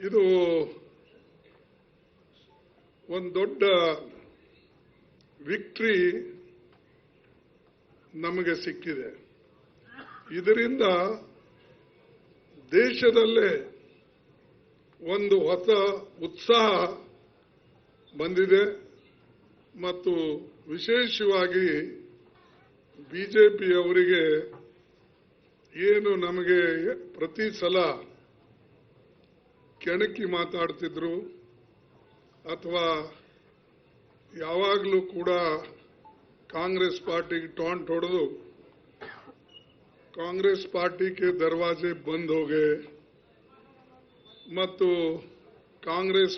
ಇದು ಒಂದು ದೊಡ್ಡ ವಿಕ್ಟರಿ ನಮಗೆ ಸಿಕ್ಕಿದೆ. ಇದರಿಂದ ದೇಶದಲ್ಲೇ ಒಂದು ಹೊಸ ಉತ್ಸಾಹ ಬಂದಿದೆ ಮತ್ತು ವಿಶೇಷವಾಗಿ ಬಿಜೆಪಿಯವರಿಗೆ ಏನು ನಮಗೆ ಪ್ರತಿ ಸಲ ಕೆಣಕಿ ಮಾತಾಡ್ತಿದ್ರು ಅಥವಾ ಯಾವಾಗಲೂ ಕೂಡ ಕಾಂಗ್ರೆಸ್ ಪಾರ್ಟಿಗೆ ಟಾಂಟ್ ಹೊಡೆದು ಕಾಂಗ್ರೆಸ್ ಪಾर्टी के दरवाजे बंद हो गए ಮತ್ತು ಕಾಂಗ್ರೆಸ್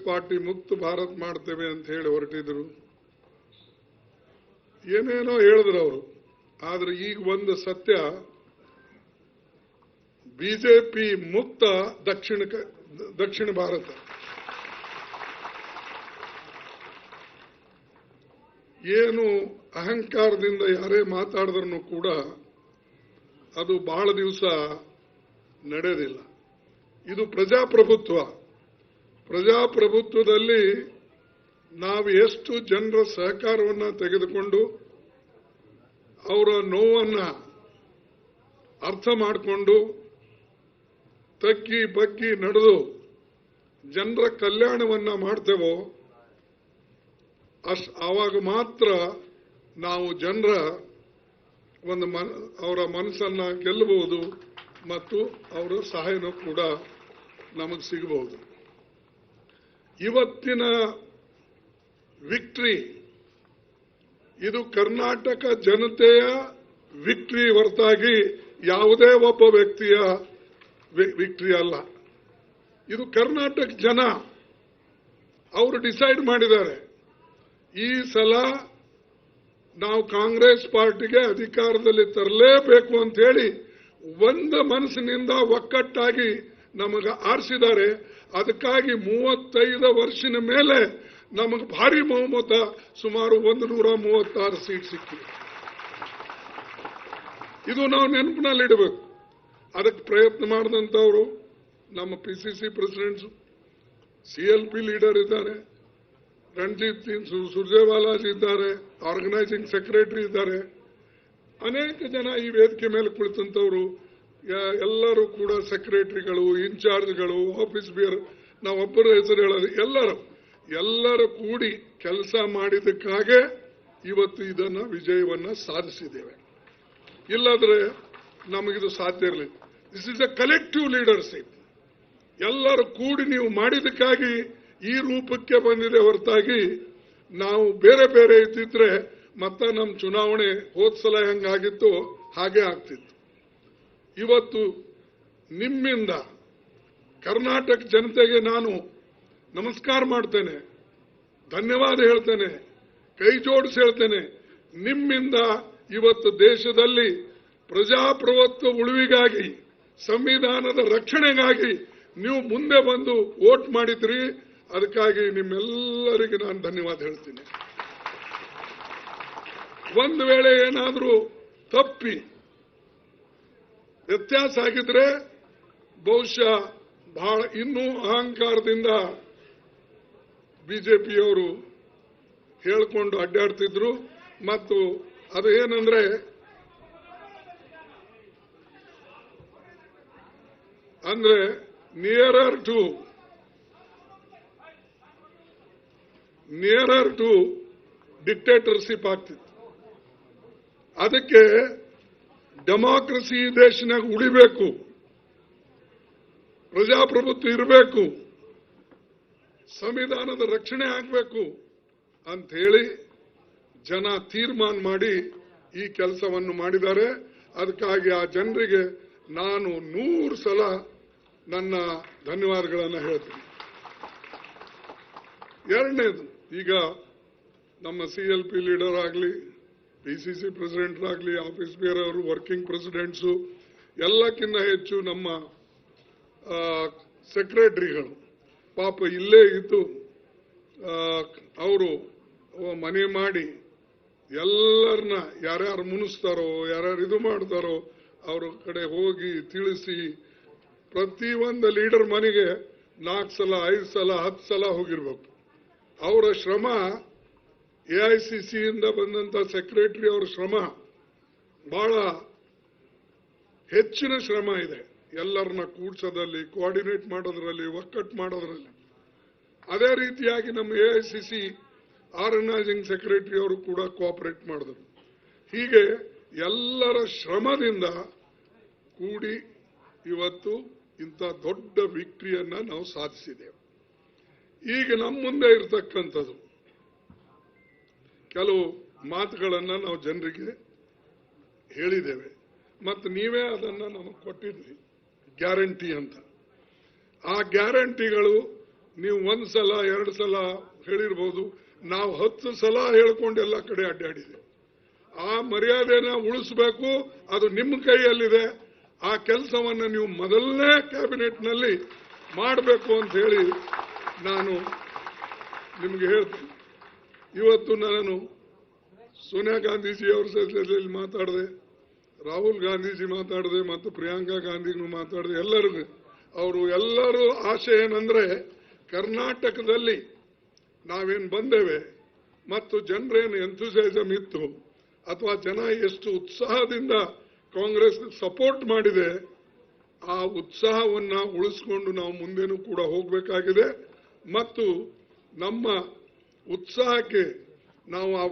ಪಾರ್ಟಿ ಮುಕ್ತ ಭಾರತ್ ಮಾಡ್ತೇವೆ ಅಂತ ಹೇಳಿ ಹೊರಟಿದ್ರು. ಏನೇನೋ ಹೇಳಿದ್ರು ಅವರು. ಆದ್ರೆ ಈಗ ಒಂದು ಸತ್ಯ, ಬಿಜೆಪಿ ಮುಕ್ತ ದಕ್ಷಿಣ ಭಾರತ. ಏನು ಅಹಂಕಾರದಿಂದ ಯಾರೇ ಮಾತಾಡಿದ್ರೂ ಕೂಡ ಅದು ಬಹಳ ದಿವಸ ನಡೆಯೋದಿಲ್ಲ. ಇದು ಪ್ರಜಾಪ್ರಭುತ್ವದಲ್ಲಿ ನಾವು ಎಷ್ಟು ಜನರ ಸಹಕಾರವನ್ನು ತೆಗೆದುಕೊಂಡು ಅವರ ನೋವನ್ನು ಅರ್ಥ ಮಾಡಿಕೊಂಡು ತಗ್ಗಿ ಬಗ್ಗಿ ನಡೆದು ಜನರ ಕಲ್ಯಾಣವನ್ನ ಮಾಡ್ತೇವೋ ಆವಾಗ ಮಾತ್ರ ನಾವು ಜನರ ಒಂದು ಅವರ ಮನಸ್ಸನ್ನ ಗೆಲ್ಲಬಹುದು ಮತ್ತು ಅವರ ಸಹಾಯನೂ ಕೂಡ ನಮಗೆ ಸಿಗಬಹುದು. ಇವತ್ತಿನ ವಿಕ್ಟರಿ ಇದು ಕರ್ನಾಟಕ ಜನತೆಯ ವಿಕ್ಟರಿ ಹೊರತಾಗಿ ಯಾವುದೇ ಒಬ್ಬ ವ್ಯಕ್ತಿಯ ವಿಕ್ಟರಿ ಅಲ್ಲ. ಇದು ಕರ್ನಾಟಕ ಜನ ಅವರು ಡಿಸೈಡ್ ಮಾಡಿದ್ದಾರೆ. ಈ ಸಲ ನಾವು ಕಾಂಗ್ರೆಸ್ ಪಾರ್ಟಿಗೆ ಅಧಿಕಾರದಲ್ಲಿ ತರಲೇಬೇಕು ಅಂತ ಹೇಳಿ ಒಂದು ಮನಸ್ಸಿನಿಂದ ಒಕ್ಕಟ್ಟಾಗಿ ನಮಗೆ ಆರಿಸಿದ್ದಾರೆ. ಅದಕ್ಕಾಗಿ 35 ವರ್ಷದ ಮೇಲೆ ನಮಗೆ ಭಾರಿ ಬಹುಮತ ಸುಮಾರು 136 ಸೀಟ್ ಸಿಕ್ಕಿದೆ. ಇದು ನಾವು ನೆನಪಿನಲ್ಲಿಡಬೇಕು. ಅದಕ್ಕೆ ಪ್ರಯತ್ನ ಮಾಡಿದಂಥವರು ನಮ್ಮ PCC ಪ್ರೆಸಿಡೆಂಟ್ಸ್, CLP ಲೀಡರ್ ಇದ್ದಾರೆ, ರಣಜಿತ್ ಸಿಂಗ್ ಸುರ್ಜೇವಾಲಾಜಿ ಇದ್ದಾರೆ, ಆರ್ಗನೈಸಿಂಗ್ ಸೆಕ್ರೆಟರಿ ಇದ್ದಾರೆ, ಅನೇಕ ಜನ ಈ ವೇದಿಕೆ ಮೇಲೆ ಕುಳಿತಂತವರು ಎಲ್ಲರೂ ಕೂಡ ಸೆಕ್ರೆಟರಿಗಳು, ಇನ್ಚಾರ್ಜ್ಗಳು, ಆಫೀಸ್ ಬೇರ್, ನಾವೊಬ್ಬರ ಹೆಸರು ಹೇಳೋದು, ಎಲ್ಲರೂ ಕೂಡಿ ಕೆಲಸ ಮಾಡಿದಕ್ಕಾಗೆ ಇವತ್ತು ಇದನ್ನ ವಿಜಯವನ್ನ ಸಾಧಿಸಿದ್ದೇವೆ. ಇಲ್ಲಾದ್ರೆ ನಮಗಿದು ಸಾಧ್ಯ ಇರಲಿಲ್ಲ. This is A collective leadership. ಎಲ್ಲರೂ ಕೂಡಿ ನೀವು ಮಾಡಿದಕ್ಕಾಗಿ ಈ ರೂಪಕ್ಕೆ ಬಂದಿದೆ ಹೊರತಾಗಿ ನಾವು ಬೇರೆ ಬೇರೆ ಇದ್ದಿದ್ರೆ ಮತ್ತೆ ನಮ್ಮ ಚುನಾವಣೆ ಹೋದ್ಸಲ ಹೆಂಗಾಗಿತ್ತು ಹಾಗೆ ಆಗ್ತಿತ್ತು. ಇವತ್ತು ನಿಮ್ಮಿಂದ ಕರ್ನಾಟಕ ಜನತೆಗೆ ನಾನು ನಮಸ್ಕಾರ ಮಾಡ್ತೇನೆ, ಧನ್ಯವಾದ ಹೇಳ್ತೇನೆ, ಕೈ ಜೋಡಿಸಿ ಹೇಳ್ತೇನೆ. ನಿಮ್ಮಿಂದ ಇವತ್ತು ದೇಶದಲ್ಲಿ ಪ್ರಜಾಪ್ರಭುತ್ವ ಉಳಿವಿಗಾಗಿ, ಸಂವಿಧಾನದ ರಕ್ಷಣೆಗಾಗಿ ನೀವು ಮುಂದೆ ಬಂದು ವೋಟ್ ಮಾಡಿದ್ರಿ. ಅದಕ್ಕಾಗಿ ನಿಮ್ಮೆಲ್ಲರಿಗೆ ನಾನು ಧನ್ಯವಾದ ಹೇಳ್ತೀನಿ. ಒಂದು ವೇಳೆ ಏನಾದರೂ ತಪ್ಪಿ ವ್ಯತ್ಯಾಸ ಆಗಿದ್ರೆ ಬಹುಶಃ ಬಹಳ ಇನ್ನೂ ಅಹಂಕಾರದಿಂದ ಬಿಜೆಪಿಯವರು ಹೇಳ್ಕೊಂಡು ಅಡ್ಡಾಡ್ತಿದ್ರು. ಮತ್ತು ಅದು ಏನಂದ್ರೆ ನಿಯರರ್ ಟು ಡಿಕ್ಟೇಟರ್ಶಿಪ್ ಆಗ್ತಿತ್ತು. ಅದಕ್ಕೆ ಡೆಮಾಕ್ರಸಿ ದೇಶನಾಗ ಉಳಿಬೇಕು, ಪ್ರಜಾಪ್ರಭುತ್ವ ಇರಬೇಕು, ಸಂವಿಧಾನದ ರಕ್ಷಣೆ ಆಗಬೇಕು ಅಂತ ಹೇಳಿ ಜನ ತೀರ್ಮಾನ ಮಾಡಿ ಈ ಕೆಲಸವನ್ನು ಮಾಡಿದ್ದಾರೆ. ಅದಕ್ಕಾಗಿ ಆ ಜನರಿಗೆ ನಾನು 100 ಸಲ ನನ್ನ ಧನ್ಯವಾದಗಳನ್ನು ಹೇಳ್ತೀನಿ. ಎರಡನೇದು, ಈಗ ನಮ್ಮ CLP ಲೀಡರ್ ಆಗಲಿ, PCC ಪ್ರೆಸಿಡೆಂಟ್ ಆಗಲಿ, ಆಫೀಸ್ ಬೇರೆಯವರು, ವರ್ಕಿಂಗ್ ಪ್ರೆಸಿಡೆಂಟ್ಸು, ಎಲ್ಲಕ್ಕಿಂತ ಹೆಚ್ಚು ನಮ್ಮ ಸೆಕ್ರೆಟರಿಗಳು ಪಾಪ ಇಲ್ಲೇ ಇದ್ದು ಅವರು ಮನೆ ಮಾಡಿ ಎಲ್ಲರನ್ನ ಯಾರ್ಯಾರು ಮುನಿಸ್ತಾರೋ, ಯಾರ್ಯಾರು ಇದು ಮಾಡ್ತಾರೋ ಅವ್ರ ಕಡೆ ಹೋಗಿ ತಿಳಿಸಿ ಪ್ರತಿಯೊಂದು ಲೀಡರ್ ಮನೆಗೆ 4 ಸಲ 5 ಸಲ 10 ಸಲ ಹೋಗಿರ್ಬೇಕು. ಅವರ ಶ್ರಮ AICC ಇಂದ ಬಂದಂತ ಸೆಕ್ರೆಟರಿ ಅವರ ಶ್ರಮ ಬಹಳ ಹೆಚ್ಚಿನ ಶ್ರಮ ಇದೆ. ಎಲ್ಲರನ್ನ ಕೂಡ್ಸೋದ್ರಲ್ಲಿ, ಕೋಆರ್ಡಿನೇಟ್ ಮಾಡೋದ್ರಲ್ಲಿ, ಒಕ್ಕಟ್ಟು ಮಾಡೋದ್ರಲ್ಲಿ. ಅದೇ ರೀತಿಯಾಗಿ ನಮ್ಮ AICC ಆರ್ಗನೈಸಿಂಗ್ ಸೆಕ್ರೆಟರಿ ಅವರು ಕೂಡ ಕೋಆಪರೇಟ್ ಮಾಡಿದ್ರು. ಹೀಗೆ ಎಲ್ಲರ ಶ್ರಮದಿಂದ ಕೂಡಿ ಇವತ್ತು ಇಂಥ ದೊಡ್ಡ ವಿಕ್ಟರಿಯನ್ನ ನಾವು ಸಾಧಿಸಿದ್ದೇವೆ. ಈಗ ನಮ್ಮ ಮುಂದೆ ಇರತಕ್ಕಂಥದ್ದು ಕೆಲವು ಮಾತುಗಳನ್ನು ನಾವು ಜನರಿಗೆ ಹೇಳಿದ್ದೇವೆ ಮತ್ತು ನೀವೇ ಅದನ್ನು ನಮಗೆ ಕೊಟ್ಟಿದ್ರಿ, ಗ್ಯಾರಂಟಿ ಅಂತ. ಆ ಗ್ಯಾರಂಟಿಗಳು ನೀವು 1 ಸಲ 2 ಸಲ ಹೇಳಿರ್ಬೋದು, ನಾವು 10 ಸಲ ಹೇಳ್ಕೊಂಡು ಎಲ್ಲ ಕಡೆ ಅಡ್ಡಾಡಿದೆ. ಆ ಮರ್ಯಾದೆನ ಉಳಿಸಬೇಕು, ಅದು ನಿಮ್ಮ ಕೈಯಲ್ಲಿದೆ. ಆ ಕೆಲಸವನ್ನು ನೀವು ಮೊದಲನೇ ಕ್ಯಾಬಿನೆಟ್ನಲ್ಲಿ ಮಾಡಬೇಕು ಅಂತ ಹೇಳಿ ನಾನು ನಿಮಗೆ ಹೇಳ್ತೀನಿ. ಇವತ್ತು ನಾನು ಸೋನಿಯಾ ಗಾಂಧೀಜಿ ಅವರ ಸಭೆಯಲ್ಲಿ ಮಾತಾಡಿದೆ, ರಾಹುಲ್ ಗಾಂಧೀಜಿ ಮಾತಾಡಿದೆ ಮತ್ತು ಪ್ರಿಯಾಂಕಾ ಗಾಂಧಿಗೂ ಮಾತಾಡಿದೆ. ಎಲ್ಲರಿಗೂ ಎಲ್ಲರೂ ಆಶೆ ಏನಂದ್ರೆ ಕರ್ನಾಟಕದಲ್ಲಿ ನಾವೇನು ಬಂದೇವೆ ಮತ್ತು ಜನರೇನು ಎಂಥೂಸಿಯಾಸಮ್ ಇತ್ತು ಅಥವಾ ಜನ ಎಷ್ಟು ಉತ್ಸಾಹದಿಂದ ಕಾಂಗ್ರೆಸ್ ಸಪೋರ್ಟ್ ಮಾಡಿದೆ, ಆ ಉತ್ಸಾಹವನ್ನ ಉಳಿಸಿಕೊಂಡು ನಾವು ಮುಂದೇನೂ ಕೂಡ ಹೋಗಬೇಕಾಗಿದೆ. ಮತ್ತು ನಮ್ಮ ಉತ್ಸಾಹಕ್ಕೆ ನಾವು ಆ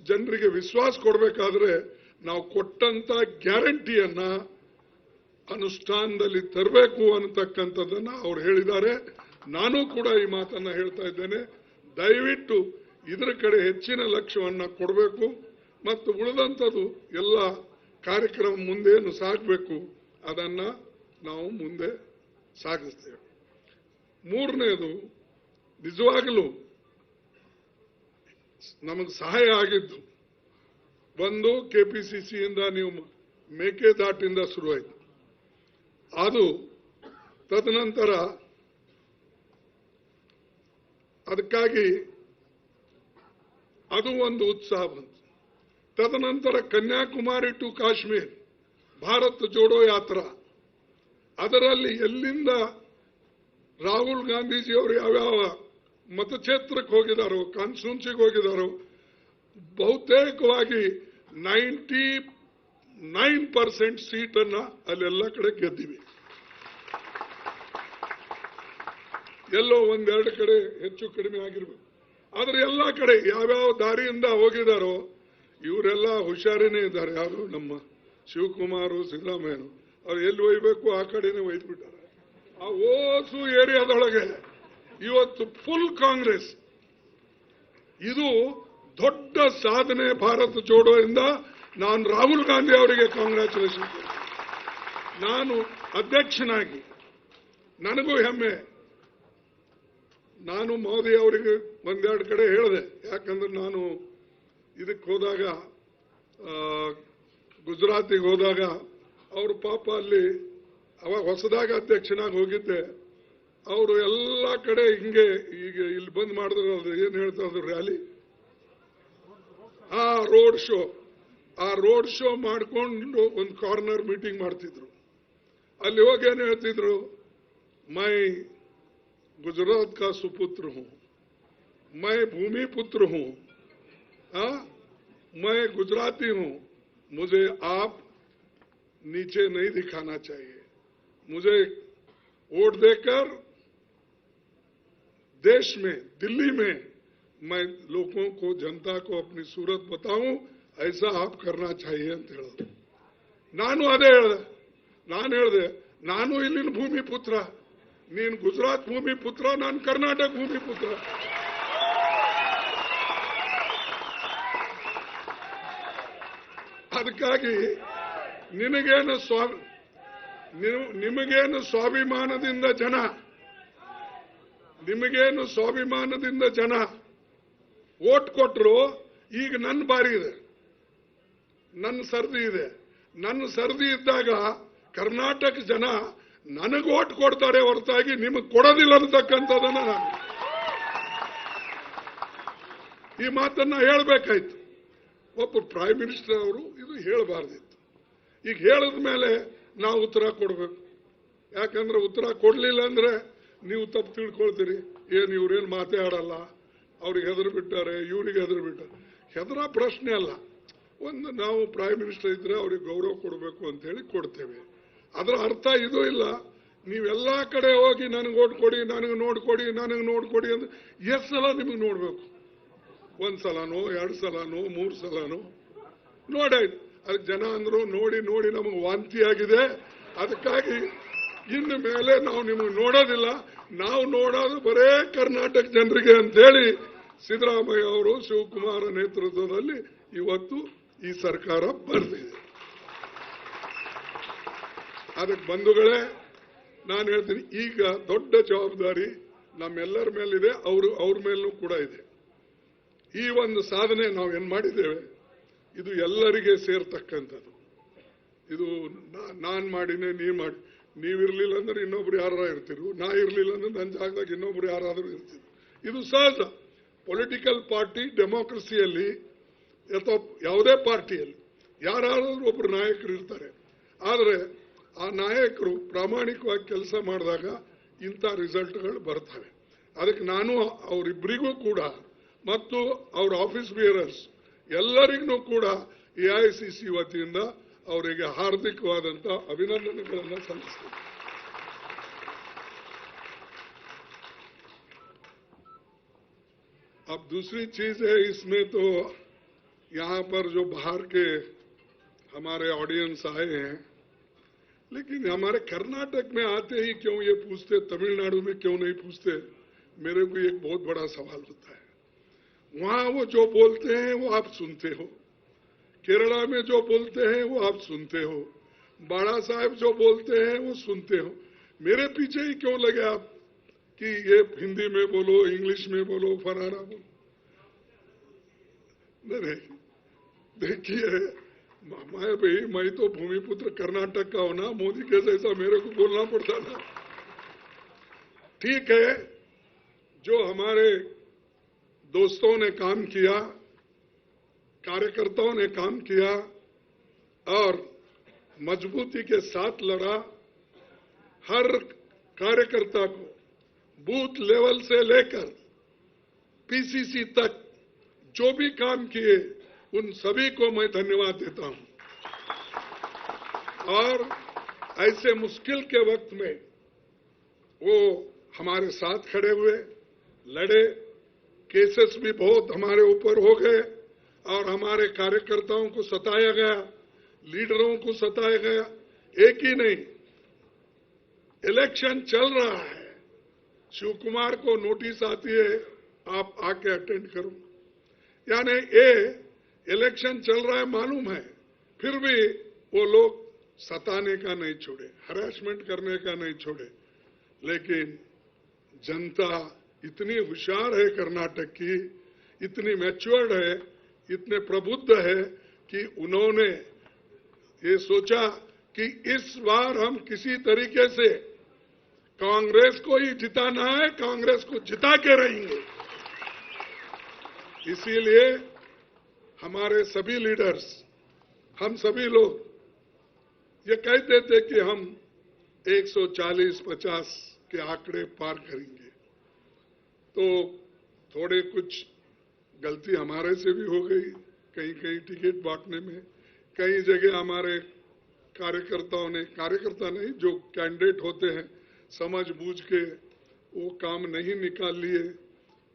ಜನರಿಗೆ ವಿಶ್ವಾಸ ಕೊಡಬೇಕಾದ್ರೆ ನಾವು ಕೊಟ್ಟಂತ ಗ್ಯಾರಂಟಿಯನ್ನ ಅನುಷ್ಠಾನದಲ್ಲಿ ತರಬೇಕು ಅನ್ನತಕ್ಕಂಥದ್ದನ್ನ ಅವ್ರು ಹೇಳಿದ್ದಾರೆ. ನಾನು ಕೂಡ ಈ ಮಾತನ್ನ ಹೇಳ್ತಾ ಇದ್ದೇನೆ. ದಯವಿಟ್ಟು ಇದರ ಕಡೆ ಹೆಚ್ಚಿನ ಲಕ್ಷ್ಯವನ್ನ ಕೊಡಬೇಕು ಮತ್ತು ಉಳಿದಂಥದ್ದು ಎಲ್ಲ ಕಾರ್ಯಕ್ರಮ ಮುಂದೇನು ಸಾಗಬೇಕು ಅದನ್ನ ನಾವು ಮುಂದೆ ಸಾಗಿಸ್ತೇವೆ. ಮೂರನೇದು, ನಿಜವಾಗಲೂ ನಮಗೆ ಸಹಾಯ ಆಗಿದ್ದು ಒಂದು ಕೆಪಿಸಿಸಿಯಿಂದ ನೀವು ಮೇಕೆದಾಟಿಂದ ಶುರುವಾಯಿತು. ಅದು ತದನಂತರ ಅದಕ್ಕಾಗಿ ಅದು ಒಂದು ಉತ್ಸಾಹ ಬಂತು. ತದನಂತರ ಕನ್ಯಾಕುಮಾರಿ ಟು ಕಾಶ್ಮೀರ್ ಭಾರತ್ ಜೋಡೋ ಯಾತ್ರಾ, ಅದರಲ್ಲಿ ಎಲ್ಲಿಂದ ರಾಹುಲ್ ಗಾಂಧೀಜಿಯವರು ಯಾವ್ಯಾವ ಮತಕ್ಷೇತ್ರಕ್ಕೆ ಹೋಗಿದಾರೋ, ಕಾನ್ಸ್ಟಿಟ್ಯೂನ್ಸಿಗೆ ಹೋಗಿದಾರೋ, ಬಹುತೇಕವಾಗಿ 99% ಸೀಟನ್ನ ಅಲ್ಲೆಲ್ಲ ಕಡೆ ಗೆದ್ದಿವಿ. ಎಲ್ಲೋ 1-2 ಕಡೆ ಹೆಚ್ಚು ಕಡಿಮೆ ಆಗಿರ್ಬೇಕು. ಆದ್ರೆ ಎಲ್ಲ ಕಡೆ ಯಾವ್ಯಾವ ದಾರಿಯಿಂದ ಹೋಗಿದಾರೋ ಇವರೆಲ್ಲ ಹುಷಾರಿನೇ ಇದ್ದಾರೆ. ಯಾರು ನಮ್ಮ ಶಿವಕುಮಾರ್ ಸಿದ್ದರಾಮಯ್ಯರು ಅವ್ರು ಎಲ್ಲಿ ಒಯ್ಬೇಕು ಆ ಕಡೆನೆ ಒಯ್ದ್ಬಿಟ್ಟಾರೆ. ಆ ಓಸು ಏರಿಯಾದೊಳಗೆ ಇವತ್ತು ಫುಲ್ ಕಾಂಗ್ರೆಸ್. ಇದು ದೊಡ್ಡ ಸಾಧನೆ ಭಾರತ ಜೋಡೋ ಇಂದ. ನಾನು ರಾಹುಲ್ ಗಾಂಧಿ ಅವರಿಗೆ ಕಾಂಗ್ರ್ಯಾಚುಲೇಷನ್. ನಾನು ಅಧ್ಯಕ್ಷನಾಗಿ ನನಗೂ ಹೆಮ್ಮೆ. ನಾನು ಮೋದಿ ಅವರಿಗೆ 1-2 ಕಡೆ ಹೇಳಿದೆ, ಯಾಕಂದ್ರೆ ನಾನು ಇದಕ್ಕೆ ಹೋದಾಗ ಗುಜರಾತಿಗೆ ಹೋದಾಗ ಅವರು ಪಾಪ ಅಲ್ಲಿ ಅವಾಗ ಹೊಸದಾಗ ಅಧ್ಯಕ್ಷನಾಗಿ ಹೋಗಿದ್ದೆ. ಅವರು ಎಲ್ಲ ಕಡೆ ಹಿಂಗೆ ಈಗ ಇಲ್ಲಿ ಬಂದ್ ಮಾಡಿದ್ರು, ಏನ್ ಹೇಳ್ತಾ ಇದ್ರು, ರ್ಯಾಲಿ, ಆ ರೋಡ್ ಶೋ ಮಾಡ್ಕೊಂಡು ಒಂದು ಕಾರ್ನರ್ ಮೀಟಿಂಗ್ ಮಾಡ್ತಿದ್ರು. ಅಲ್ಲಿ ಹೋಗಿ ಏನ್ ಹೇಳ್ತಿದ್ರು, ಮೈ गुजरात का सुपुत्र हूं, मैं भूमि पुत्र हूं, मैं गुजराती हूं, मुझे आप नीचे नहीं दिखाना चाहिए. मुझे वोट देकर देश में, दिल्ली में मैं लोगों को, जनता को अपनी सूरत बताऊं, ऐसा आप करना चाहिए ಅಂತ ಹೇಳಿದ್ರು. ನಾನು ಅದೇ ಹೇಳಿದೆ, ನಾನು ಇಲ್ಲಿನ ಭೂಮಿ ಪುತ್ರ, ನೀನು ಗುಜರಾತ್ ಭೂಮಿ ಪುತ್ರ, ನಾನು ಕರ್ನಾಟಕ ಭೂಮಿ ಪುತ್ರ. ಅದಕ್ಕಾಗಿ ನಿಮಗೇನು ಸ್ವಾಭಿಮಾನದಿಂದ ಜನ ವೋಟ್ ಕೊಟ್ಟರು. ಈಗ ನನ್ನ ಬಾರಿ ಇದೆ, ನನ್ನ ಸರದಿ ಇದೆ. ನನ್ನ ಸರದಿ ಇದ್ದಾಗ ಕರ್ನಾಟಕ ಜನ ನನಗೆ ಓಟ್ ಕೊಡ್ತಾರೆ ಹೊರತಾಗಿ ನಿಮಗೆ ಕೊಡೋದಿಲ್ಲ ಅಂತಕ್ಕಂಥದ್ದನ್ನ ನಾನು ಈ ಮಾತನ್ನ ಹೇಳಬೇಕಾಯ್ತು. ಒಬ್ಬ ಪ್ರೈಮ್ ಮಿನಿಸ್ಟರ್ ಅವರು ಇದು ಹೇಳಬಾರ್ದಿತ್ತು. ಈಗ ಹೇಳಿದ ಮೇಲೆ ನಾವು ಉತ್ತರ ಕೊಡಬೇಕು. ಯಾಕಂದ್ರೆ ಉತ್ತರ ಕೊಡ್ಲಿಲ್ಲ ಅಂದ್ರೆ ನೀವು ತಪ್ಪು ತಿಳ್ಕೊಳ್ತೀರಿ, ಏನು ಇವ್ರೇನು ಮಾತೇ ಆಡಲ್ಲ, ಅವ್ರಿಗೆ ಹೆದರು ಬಿಟ್ಟಾರೆ, ಇವ್ರಿಗೆ ಹೆದರು ಬಿಟ್ಟಾರೆ. ಹೆದರ ಪ್ರಶ್ನೆ ಅಲ್ಲ. ಒಂದು ನಾವು ಪ್ರೈಮ್ ಮಿನಿಸ್ಟರ್ ಇದ್ರೆ ಅವ್ರಿಗೆ ಗೌರವ ಕೊಡಬೇಕು ಅಂತ ಹೇಳಿ ಕೊಡ್ತೇವೆ. ಅದರ ಅರ್ಥ ಇದು ಇಲ್ಲ, ನೀವೆಲ್ಲಾ ಕಡೆ ಹೋಗಿ ನನಗೆ ಓಟ್ ಕೊಡಿ, ನನಗೆ ನೋಡ್ಕೊಡಿ, ನನಗೆ ನೋಡ್ಕೊಡಿ ಅಂದ್ರೆ ಎಷ್ಟು ಸಲ ನಿಮಗೆ ನೋಡ್ಬೇಕು? ಒಂದ್ ಸಲನೋ, 2 ಸಲನೋ, 3 ಸಲನೋ ನೋಡಾಯ್ತು. ಅದಕ್ಕೆ ಜನ ಅಂದ್ರು ನೋಡಿ ನೋಡಿ ನಮಗೆ ವಾಂತಿ ಆಗಿದೆ, ಅದಕ್ಕಾಗಿ ಇನ್ನು ಮೇಲೆ ನಾವು ನಿಮಗೆ ನೋಡೋದಿಲ್ಲ, ನಾವು ನೋಡೋದು ಬರೇ ಕರ್ನಾಟಕ ಜನರಿಗೆ ಅಂತೇಳಿ ಸಿದ್ದರಾಮಯ್ಯ ಅವರು ಶಿವಕುಮಾರ ನೇತೃತ್ವದಲ್ಲಿ ಇವತ್ತು ಈ ಸರ್ಕಾರ ಬರ್ತಿದೆ. ಅದಕ್ಕೆ ಬಂಧುಗಳೇ, ನಾನು ಹೇಳ್ತೀನಿ, ಈಗ ದೊಡ್ಡ ಜವಾಬ್ದಾರಿ ನಮ್ಮೆಲ್ಲರ ಮೇಲಿದೆ, ಅವ್ರ ಮೇಲೂ ಕೂಡ ಇದೆ. ಈ ಒಂದು ಸಾಧನೆ ನಾವು ಏನ್ ಮಾಡಿದ್ದೇವೆ ಇದು ಎಲ್ಲರಿಗೆ ಸೇರ್ತಕ್ಕಂಥದ್ದು. ಇದು ನಾನ್ ಮಾಡಿನೇ ನೀವ್ ಮಾಡಿ, ನೀವಿರ್ಲಿಲ್ಲ ಅಂದ್ರೆ ಇನ್ನೊಬ್ರು ಯಾರ ಇರ್ತಿರು, ನಾ ಇರ್ಲಿಲ್ಲ ಅಂದ್ರೆ ನನ್ನ ಜಾಗದಾಗ ಇನ್ನೊಬ್ರು ಯಾರಾದ್ರೂ ಇರ್ತಿದ್ರು. ಇದು ಸಹಜ. ಪೊಲಿಟಿಕಲ್ ಪಾರ್ಟಿ ಡೆಮೋಕ್ರಸಿಯಲ್ಲಿ ಅಥವಾ ಯಾವುದೇ ಪಾರ್ಟಿಯಲ್ಲಿ ಯಾರಾದ್ರೂ ಒಬ್ರು ನಾಯಕರು ಇರ್ತಾರೆ. ಆದರೆ ಆ ನಾಯಕರು ಪ್ರಾಮಾಣಿಕವಾಗಿ ಕೆಲಸ ಮಾಡಿದಾಗ ಇಂಥ ರಿಸಲ್ಟ್ಗಳು ಬರ್ತವೆ. ಅದಕ್ಕೆ ನಾನು ಅವರಿಬ್ಬರಿಗೂ ಕೂಡ ಮತ್ತು ಅವರ ಆಫೀಸ್ ಬೇರರ್ಸ್ ಎಲ್ಲರಿಗೂ ಕೂಡ AICC ವತಿಯಿಂದ ಅವರಿಗೆ ಹಾರ್ದಿಕವಾದಂತ ಅಭಿನಂದನೆಗಳನ್ನು ಸಲ್ಲಿಸ್ತೇನೆ. अब दूसरी चीज है इसमें, तो यहाँ पर जो बाहर के हमारे ऑडियंस आए हैं, लेकिन हमारे कर्नाटक में आते ही क्यों ये पूछते, तमिलनाडु में क्यों नहीं पूछते, मेरे को एक बहुत बड़ा सवाल होता है। वहां वो जो बोलते हैं वो आप सुनते हो, केरला में जो बोलते हैं वो आप सुनते हो, बाड़ा साहब जो बोलते हैं वो सुनते हो। मेरे पीछे ही क्यों लगे आप कि ये हिंदी में बोलो, इंग्लिश में बोलो, फलाना बोलो? नहीं, देखिए मैं तो भूमिपुत्र कर्नाटक का हूं ना, मोदी के जैसा मेरे को बोलना पड़ता था। ठीक है, जो हमारे दोस्तों ने काम किया, कार्यकर्ताओं ने काम किया और मजबूती के साथ लड़ा, हर कार्यकर्ता को बूथ लेवल से लेकर PCC तक जो भी काम किए उन सभी को मैं धन्यवाद देता हूं। और ऐसे मुश्किल के वक्त में वो हमारे साथ खड़े हुए, लड़े, केसेस भी बहुत हमारे ऊपर हो गए और हमारे कार्यकर्ताओं को सताया गया, लीडरों को सताया गया। एक ही नहीं, इलेक्शन चल रहा है, शिव कुमार को नोटिस आती है आप आके अटेंड करो, यानी ये इलेक्शन चल रहा है मालूम है, फिर भी वो लोग सताने का नहीं छोड़े, हरासमेंट करने का नहीं छोड़े। लेकिन जनता इतनी होशियार है कर्नाटक की, इतनी मैच्योर्ड है, इतने प्रबुद्ध है कि उन्होंने ये सोचा कि इस बार हम किसी तरीके से कांग्रेस को ही जिताना है, कांग्रेस को जिता के रहेंगे। इसीलिए हमारे सभी लीडर्स, हम सभी लोग ये कहते थे कि हम 140-50 के आंकड़े पार करेंगे। तो थोड़े कुछ गलती हमारे से भी हो गई, कहीं कहीं टिकट बांटने में, कई जगह हमारे कार्यकर्ताओं ने, कार्यकर्ता नहीं जो कैंडिडेट होते हैं, समझ बूझ के वो काम नहीं निकाल लिए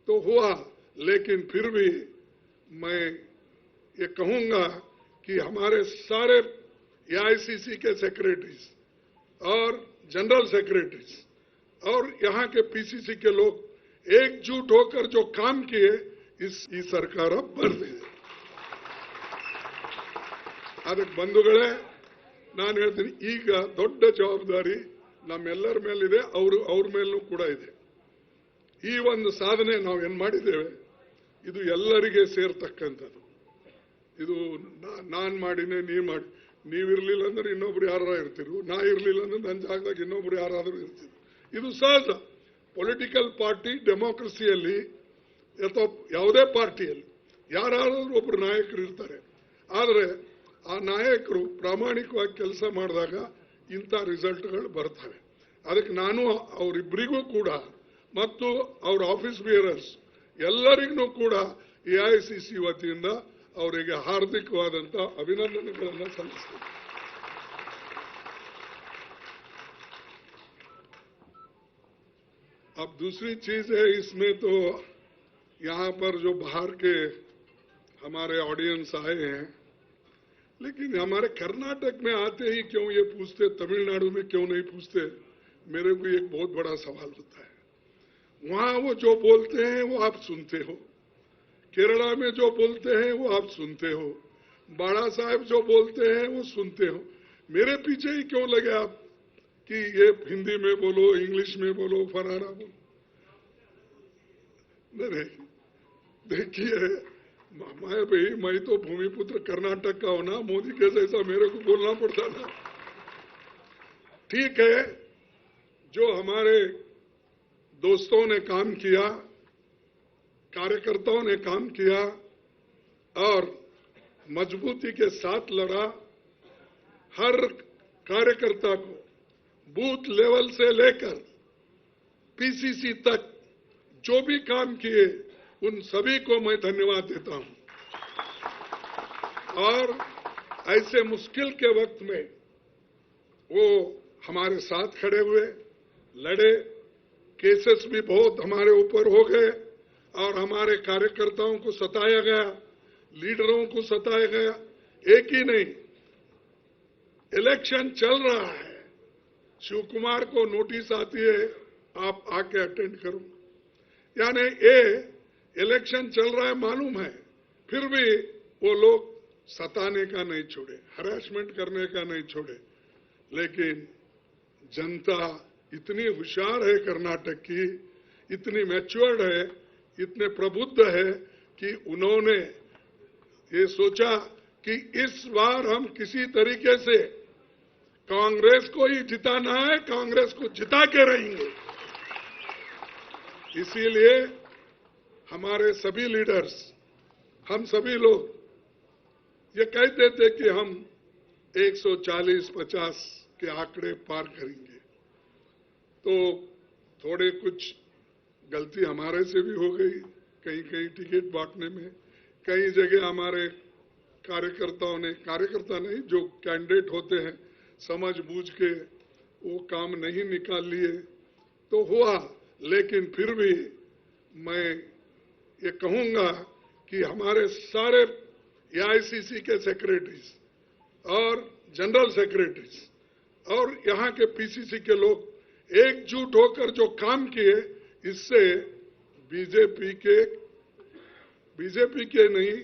तो हुआ। लेकिन फिर भी मैं ये कहूंगा कि हमारे सारे AICC के सेक्रेटरीज और जनरल सेक्रेटरीज और यहाँ के PCC के लोग एकजुट होकर जो काम किए, ಈ ಸರ್ಕಾರ ಬರ್ತಿದೆ. ಅದಕ್ಕೆ ಬಂಧುಗಳೇ, ನಾನು ಹೇಳ್ತೀನಿ, ಈಗ ದೊಡ್ಡ ಜವಾಬ್ದಾರಿ ನಮ್ಮೆಲ್ಲರ ಮೇಲಿದೆ, ಅವ್ರ ಮೇಲೂ ಕೂಡ ಇದೆ. ಈ ಒಂದು ಸಾಧನೆ ನಾವು ಏನ್ ಮಾಡಿದ್ದೇವೆ ಇದು ಎಲ್ಲರಿಗೆ ಸೇರ್ತಕ್ಕಂಥದ್ದು. ಇದು ನಾನ್ ಮಾಡಿನೇ ನೀವ್ ಮಾಡಿ, ನೀವಿರ್ಲಿಲ್ಲ ಅಂದ್ರೆ ಇನ್ನೊಬ್ರು ಯಾರ ಇರ್ತಿರು, ನಾ ಇರ್ಲಿಲ್ಲ ಅಂದ್ರೆ ನನ್ನ ಜಾಗದಾಗ ಇನ್ನೊಬ್ರು ಯಾರಾದ್ರೂ ಇರ್ತಿರು. ಇದು ಸಹಜ. ಪೊಲಿಟಿಕಲ್ ಪಾರ್ಟಿ ಡೆಮೋಕ್ರಸಿಯಲ್ಲಿ ಅಥವಾ ಯಾವುದೇ ಪಾರ್ಟಿಯಲ್ಲಿ ಯಾರಾದ್ರೂ ಒಬ್ರು ನಾಯಕರು ಇರ್ತಾರೆ. ಆದರೆ ಆ ನಾಯಕರು ಪ್ರಾಮಾಣಿಕವಾಗಿ ಕೆಲಸ ಮಾಡಿದಾಗ ಇಂಥ ರಿಸಲ್ಟ್ಗಳು ಬರ್ತವೆ. ಅದಕ್ಕೆ ನಾನು ಅವರಿಬ್ಬರಿಗೂ ಕೂಡ ಮತ್ತು ಅವರ ಆಫೀಸ್ ಬೇರರ್ಸ್ ಎಲ್ಲರಿಗೂ ಕೂಡ ಎಐಸಿಸಿ ವತಿಯಿಂದ ಅವರಿಗೆ ಹಾರ್ದಿಕವಾದಂತ ಅಭಿನಂದನೆಗಳನ್ನು ಸಲ್ಲಿಸ್ತೀನಿ. अब दूसरी चीज है, इसमें तो यहाँ पर जो बाहर के हमारे ऑडियंस आए हैं, लेकिन हमारे कर्नाटक में आते ही क्यों ये पूछते, तमिलनाडु में क्यों नहीं पूछते, मेरे को एक बहुत बड़ा सवाल होता है. वहां वो जो बोलते हैं वो आप सुनते हो, केरला में जो बोलते हैं वो आप सुनते हो, बाड़ा साहब जो बोलते हैं वो सुनते हो. मेरे पीछे ही क्यों लगे आप कि ये हिंदी में बोलो, इंग्लिश में बोलो, फराना बोलो? नहीं, देखिए माया भाई, मैं तो भूमिपुत्र कर्नाटक का हूं ना, मोदी के जैसा मेरे को बोलना पड़ता था. ठीक है, जो हमारे दोस्तों ने काम किया, कार्यकर्ताओं ने काम किया और मजबूती के साथ लड़ा, हर कार्यकर्ता को बूथ लेवल से लेकर पीसीसी तक जो भी काम किए उन सभी को मैं धन्यवाद देता हूं. और ऐसे मुश्किल के वक्त में वो हमारे साथ खड़े हुए, लड़े. केसेस भी बहुत हमारे ऊपर हो गए और हमारे कार्यकर्ताओं को सताया गया, लीडरों को सताया गया. एक ही नहीं, इलेक्शन चल रहा है, शिव कुमार को नोटिस आती है आप आके अटेंड करो, यानी ये इलेक्शन चल रहा है मालूम है, फिर भी वो लोग सताने का नहीं छोड़े, हरासमेंट करने का नहीं छोड़े. लेकिन जनता इतनी होशियार है कर्नाटक की, इतनी मैच्योर्ड है, इतने प्रबुद्ध है कि उन्होंने ये सोचा कि इस बार हम किसी तरीके से कांग्रेस को ही जिताना है, कांग्रेस को जिता के रहेंगे. इसीलिए हमारे सभी लीडर्स, हम सभी लोग ये कहते थे कि हम 140-50 के आंकड़े पार करेंगे. तो थोड़े कुछ गलती हमारे से भी हो गई, कहीं कहीं टिकट बांटने में, कई जगह हमारे कार्यकर्ता नहीं, जो कैंडिडेट होते हैं, समझ बूझ के वो काम नहीं निकाल लिए तो हुआ. लेकिन फिर भी मैं ये कहूंगा कि हमारे सारे एआईसीसी के सेक्रेटरीज और जनरल सेक्रेटरीज और यहाँ के पीसीसी के लोग एकजुट होकर जो काम किए, इससे बीजेपी के नहीं,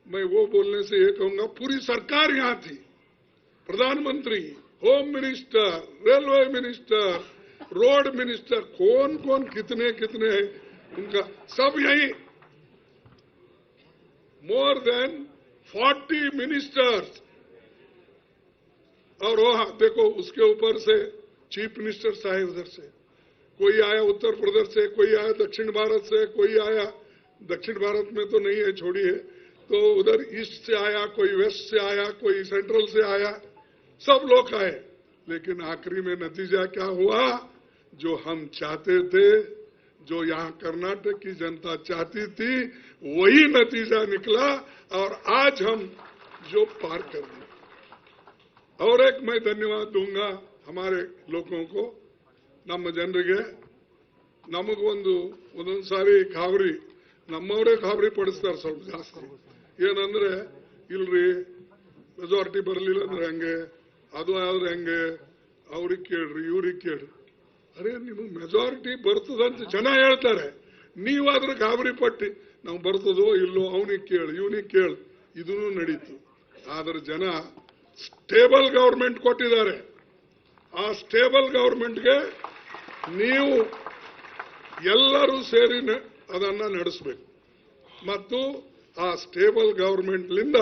मैं वो बोलने से ये कहूंगा, पूरी सरकार यहाँ थी, प्रधानमंत्री, home minister, railway minister, road minister, कौन कौन कितने कितने हैं, उनका सब यही, मोर देन 40 मिनिस्टर्स. और वहां देखो, उसके ऊपर से चीफ मिनिस्टर्स आए, उधर से कोई आया उत्तर प्रदेश से, कोई आया दक्षिण भारत से, कोई आया दक्षिण भारत में तो नहीं है, छोड़िए, तो उधर ईस्ट से आया, कोई वेस्ट से आया, कोई सेंट्रल से आया, सब लोग आए. लेकिन आखिरी में नतीजा क्या हुआ? जो हम चाहते थे, जो यहाँ कर्नाटक की जनता चाहती थी, वही नतीजा निकला और आज हम जो पार कर गए. और एक मैं धन्यवाद दूंगा हमारे लोगों को, ನಮ್ಮ ಜನರಿಗೆ. ಒಂದೊಂದು ಸಾರಿ ಗಾಬರಿ, ನಮ್ಮವರೇ ಗಾಬರಿ ಪಡಿಸ್ತಾರೆ ಸ್ವಲ್ಪ ಜಾಸ್ತಿ. ಏನಂದ್ರೆ, ಇಲ್ರಿ ಮೆಜಾರಿಟಿ ಬರಲಿಲ್ಲ ಅಂದ್ರೆ ಹೆಂಗೆ, ಅದು ಆದ್ರೆ ಹೆಂಗೆ, ಅವ್ರಿಗೆ ಕೇಳ್ರಿ, ಇವ್ರಿಗೆ ಕೇಳ್ರಿ. ಅರೆ, ನಿಮಗೆ ಮೆಜಾರಿಟಿ ಬರ್ತದಂತ ಜನ ಹೇಳ್ತಾರೆ, ನೀವಾದ್ರೂ ಗಾಬರಿ ಪಟ್ಟಿ ನಾವು ಬರ್ತದೋ ಇಲ್ಲೋ, ಅವನಿಗೆ ಕೇಳು, ಇವನಿಗೆ ಕೇಳು, ಇದೂ ನಡೀತು. ಆದ್ರೆ ಜನ ಸ್ಟೇಬಲ್ ಗವರ್ಮೆಂಟ್ ಕೊಟ್ಟಿದ್ದಾರೆ. ಆ ಸ್ಟೇಬಲ್ ಗವರ್ಮೆಂಟ್ಗೆ ನೀವು ಎಲ್ಲರೂ ಸೇರಿ ಅದನ್ನ ನಡೆಸಬೇಕು. ಮತ್ತು ಆ ಸ್ಟೇಬಲ್ ಗವರ್ಮೆಂಟ್ಲಿಂದ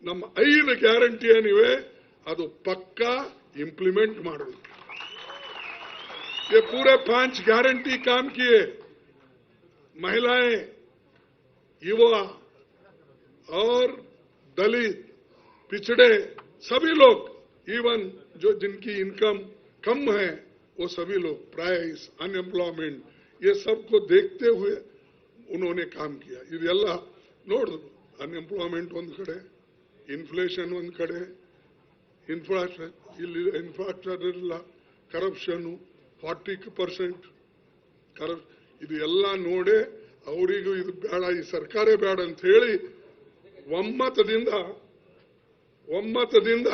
ನಮ್ಮ 5 ಗ್ಯಾರಂಟಿ ಏನಿವೆ ಅದು ಪಕ್ಕಾ इंप्लीमेंट ಮಾಡೋದು. ये पूरे 5 गारंटी काम किए. महिलाएं, युवा और दलित पिछड़े सभी लोग, इवन जो जिनकी इनकम कम है वो सभी लोग, प्राइस, अनएम्प्लॉयमेंट, ये सबको देखते हुए उन्होंने काम किया. ಇದೆಲ್ಲ ನೋಡಿದ್ರು. ಅನ್ಎಂಪ್ಲಾಯ್ಮೆಂಟ್ ಒಂದು ಕಡೆ, ಇನ್ಫ್ಲೇಷನ್ ಒಂದು ಕಡೆ, ಇನ್ಫ್ರಾಸ್ಟ್ರಕ್ಚರ್ ಇಲ್ಲ, ಕರಪ್ಷನ್ 40% ಇದು ಎಲ್ಲ ನೋಡಿ ಅವರಿಗೂ ಇದು ಬೇಡ, ಈ ಸರ್ಕಾರ ಬೇಡ ಅಂತ ಹೇಳಿ ಒಮ್ಮತದಿಂದ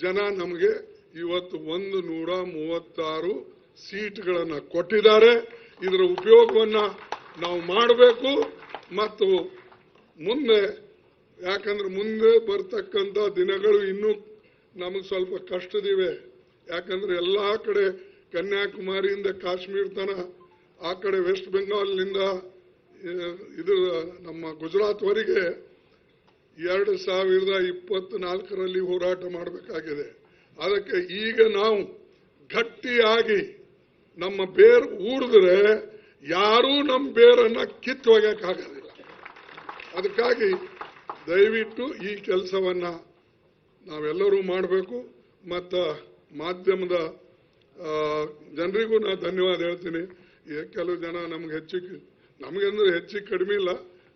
ಜನ ನಮಗೆ ಇವತ್ತು 136 ಸೀಟ್ಗಳನ್ನು ಕೊಟ್ಟಿದ್ದಾರೆ. ಇದರ ಉಪಯೋಗವನ್ನ ನಾವು ಮಾಡಬೇಕು. ಮತ್ತು ಮುಂದೆ, ಯಾಕಂದ್ರೆ ಮುಂದೆ ಬರ್ತಕ್ಕಂಥ ದಿನಗಳು ಇನ್ನೂ ನಮಗೆ ಸ್ವಲ್ಪ ಕಷ್ಟದಿವೆ. ಯಾಕಂದ್ರೆ ಎಲ್ಲಾ ಕಡೆ ಕನ್ಯಾಕುಮಾರಿಯಿಂದ ಕಾಶ್ಮೀರ ತನ, ಆ ಕಡೆ ವೆಸ್ಟ್ ಬೆಂಗಾಲ್ನಿಂದ ಇದು ನಮ್ಮ ಗುಜರಾತ್ವರೆಗೆ 2024ರಲ್ಲಿ ಹೋರಾಟ ಮಾಡಬೇಕಾಗಿದೆ. ಅದಕ್ಕೆ ಈಗ ನಾವು ಗಟ್ಟಿಯಾಗಿ ನಮ್ಮ ಬೇರು ಊರಿದ್ರೆ ಯಾರೂ ನಮ್ಮ ಬೇರನ್ನ ಕಿತ್ತು ಒಗೆಯಕ್ಕಾಗೋದಿಲ್ಲ. ಅದಕ್ಕಾಗಿ ದಯವಿಟ್ಟು ಈ ಕೆಲಸವನ್ನ ನಾವೆಲ್ಲರೂ ಮಾಡಬೇಕು. ಮತ್ತು ಮಾಧ್ಯಮದ ಜನರಿಗೂ ನಾನು ಧನ್ಯವಾದ ಹೇಳ್ತೀನಿ. ಕೆಲವು ಜನ ನಮಗಂದ್ರೆ ಹೆಚ್ಚಿಗೆ ಕಡಿಮೆ ಇಲ್ಲ,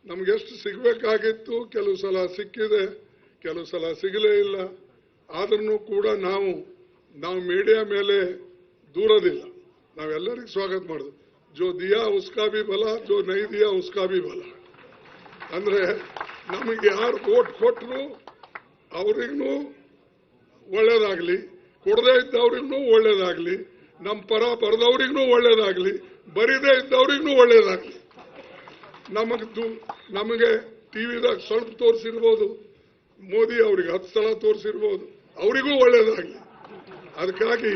ನಮಗೆಷ್ಟು ಸಿಗಬೇಕಾಗಿತ್ತು ಕೆಲವು ಸಲ ಸಿಕ್ಕಿದೆ, ಕೆಲವು ಸಲ ಸಿಗಲೇ ಇಲ್ಲ. ಆದ್ರೂ ಕೂಡ ನಾವು ಮೀಡಿಯಾ ಮೇಲೆ ದೂರದಿಲ್ಲ, ನಾವೆಲ್ಲರಿಗೂ ಸ್ವಾಗತ ಮಾಡೋದು. ಜೋ ದಿಯಾ ಉಸ್ಕಾ ಭಿ ಬಲ, ಜೋ ನೈ ದಿಯಾ ಉಸ್ಕಾ ಭಿ ಬಲ. ಅಂದ್ರೆ ನಮಗೆ ಯಾರು ವೋಟ್ ಕೊಟ್ಟರು ಅವ್ರಿಗೂ ಒಳ್ಳೇದಾಗ್ಲಿ, ಕೊಡದೇ ಇದ್ದವ್ರಿಗೂ ಒಳ್ಳೇದಾಗ್ಲಿ, ನಮ್ಮ ಪರ ಬರೆದವ್ರಿಗೂ ಒಳ್ಳೇದಾಗ್ಲಿ, ಬರಿದೇ ಇದ್ದವ್ರಿಗೂ ಒಳ್ಳೇದಾಗ್ಲಿ. ನಮಗೆ ಟಿವಿದಾಗ ಸ್ವಲ್ಪ ತೋರಿಸಿರ್ಬೋದು, ಮೋದಿ ಅವ್ರಿಗೆ 10 ಸಲ ತೋರಿಸಿರ್ಬೋದು, ಅವರಿಗೂ ಒಳ್ಳೇದಾಗ್ಲಿ. ಅದಕ್ಕಾಗಿ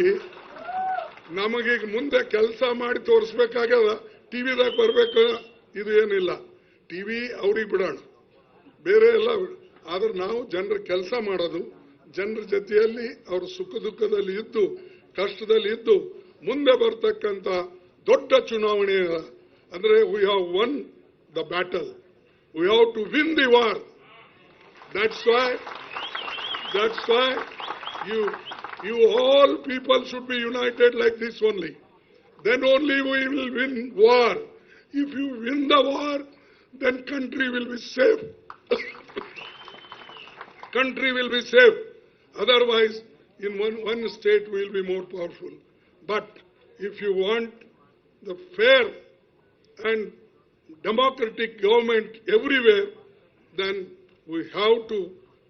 ನಮಗೀಗ ಮುಂದೆ ಕೆಲಸ ಮಾಡಿ ತೋರಿಸ್ಬೇಕಾಗ್ಯದ. ಟಿವಿದಾಗ ಬರ್ಬೇಕು ಇದು ಏನಿಲ್ಲ, ಟಿವಿ ಅವ್ರಿಗೆ ಬಿಡೋಣ, ಬೇರೆ ಎಲ್ಲ. ಆದ್ರೆ ನಾವು ಜನರ ಕೆಲಸ ಮಾಡೋದು, ಜನರ ಜೊತೆಯಲ್ಲಿ ಅವ್ರ ಸುಖ ದುಃಖದಲ್ಲಿ ಇದ್ದು, ಕಷ್ಟದಲ್ಲಿ ಇದ್ದು, ಮುಂದೆ ಬರ್ತಕ್ಕಂಥ ದೊಡ್ಡ ಚುನಾವಣೆ ಅಂದ್ರೆ we have won the battle, we have to win the war. That's why you all people should be united like this only. Then only we will win war. If you win the war, then country will be safe. Country will be safe. Otherwise, in one state we will be more powerful. But if you want the fair and democratic government everywhere, then we have to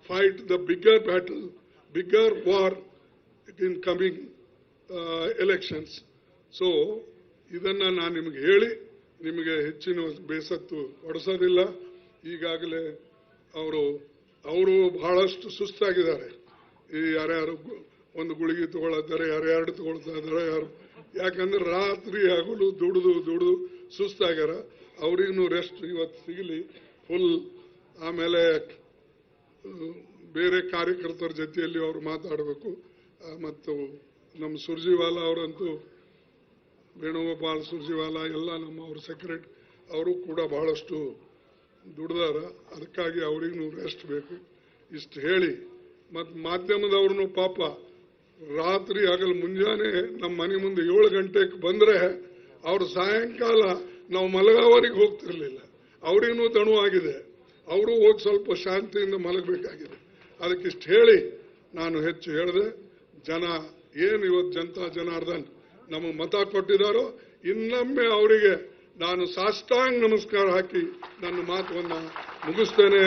fight the bigger battle, bigger war in coming elections. So, ಇದನ್ನ ನಾನು ನಿಮಗೆ ಹೇಳಿ ನಿಮಗೆ ಹೆಚ್ಚಿನ ಬೇಸತ್ತು ಹೊಡೆಸೋದಿಲ್ಲ. ಈಗಾಗಲೇ ಅವರು ಬಹಳಷ್ಟು ಸುಸ್ತಾಗಿದ್ದಾರೆ. ಈ ಯಾರ್ಯಾರು ಒಂದು ಗುಳಿಗೆ ತಗೊಳ್ತಾರೆ, ಯಾರ್ಯಾರು ತಗೊಳ್ತಾ ಇದ್ದಾರೆ, ಯಾಕಂದ್ರೆ ರಾತ್ರಿ ಹಗಲು ದುಡಿದು ಸುಸ್ತಾಗ್ಯಾರ. ಅವ್ರಿಗೂ ರೆಸ್ಟ್ ಇವತ್ತು ಸಿಗಲಿ ಫುಲ್. ಆಮೇಲೆ ಬೇರೆ ಕಾರ್ಯಕರ್ತರ ಜೊತೆಯಲ್ಲಿ ಅವರು ಮಾತಾಡಬೇಕು. ಮತ್ತು ನಮ್ಮ ಸುರ್ಜಿವಾಲಾ ಅವರಂತೂ, ವೇಣುಗೋಪಾಲ್ ಸುರ್ಜಿವಾಲಾ ಎಲ್ಲ ನಮ್ಮ ಅವ್ರ ಸೆಕ್ರೆಟರಿ, ಅವರು ಕೂಡ ಬಹಳಷ್ಟು ದುಡ್ದಾರ. ಅದಕ್ಕಾಗಿ ಅವ್ರಿಗೂ ರೆಸ್ಟ್ ಬೇಕು. ಇಷ್ಟು ಹೇಳಿ, ಮತ್ತು ಮಾಧ್ಯಮದವ್ರನ್ನು ಪಾಪ ರಾತ್ರಿ ಹಗಲು ಮುಂಜಾನೆ ನಮ್ಮ ಮನೆ ಮುಂದೆ 7 ಗಂಟೆಗೆ ಬಂದ್ರೆ ಅವ್ರು ಸಾಯಂಕಾಲ ನಾವು ಮಲಗಾವರಿಗೆ ಹೋಗ್ತಿರ್ಲಿಲ್ಲ. ಅವ್ರಿಗೂ ದಣುವಾಗಿದೆ, ಅವರು ಹೋಗಿ ಸ್ವಲ್ಪ ಶಾಂತಿಯಿಂದ ಮಲಗಬೇಕಾಗಿದೆ. ಅದಕ್ಕಿಷ್ಟು ಹೇಳಿ ನಾನು ಹೆಚ್ಚು ಹೇಳಿದೆ. ಜನ ಏನು ಇವತ್ತು ಜನತಾ ಜನಾರ್ದನ್ ನಮಗೆ ಮತ ಕೊಟ್ಟಿದ್ದಾರೋ, ಇನ್ನೊಮ್ಮೆ ಅವರಿಗೆ ನಾನು ಸಾಷ್ಟಾಂಗ ನಮಸ್ಕಾರ ಹಾಕಿ ನನ್ನ ಮಾತುವನ್ನು ಮುಗಿಸ್ತೇನೆ.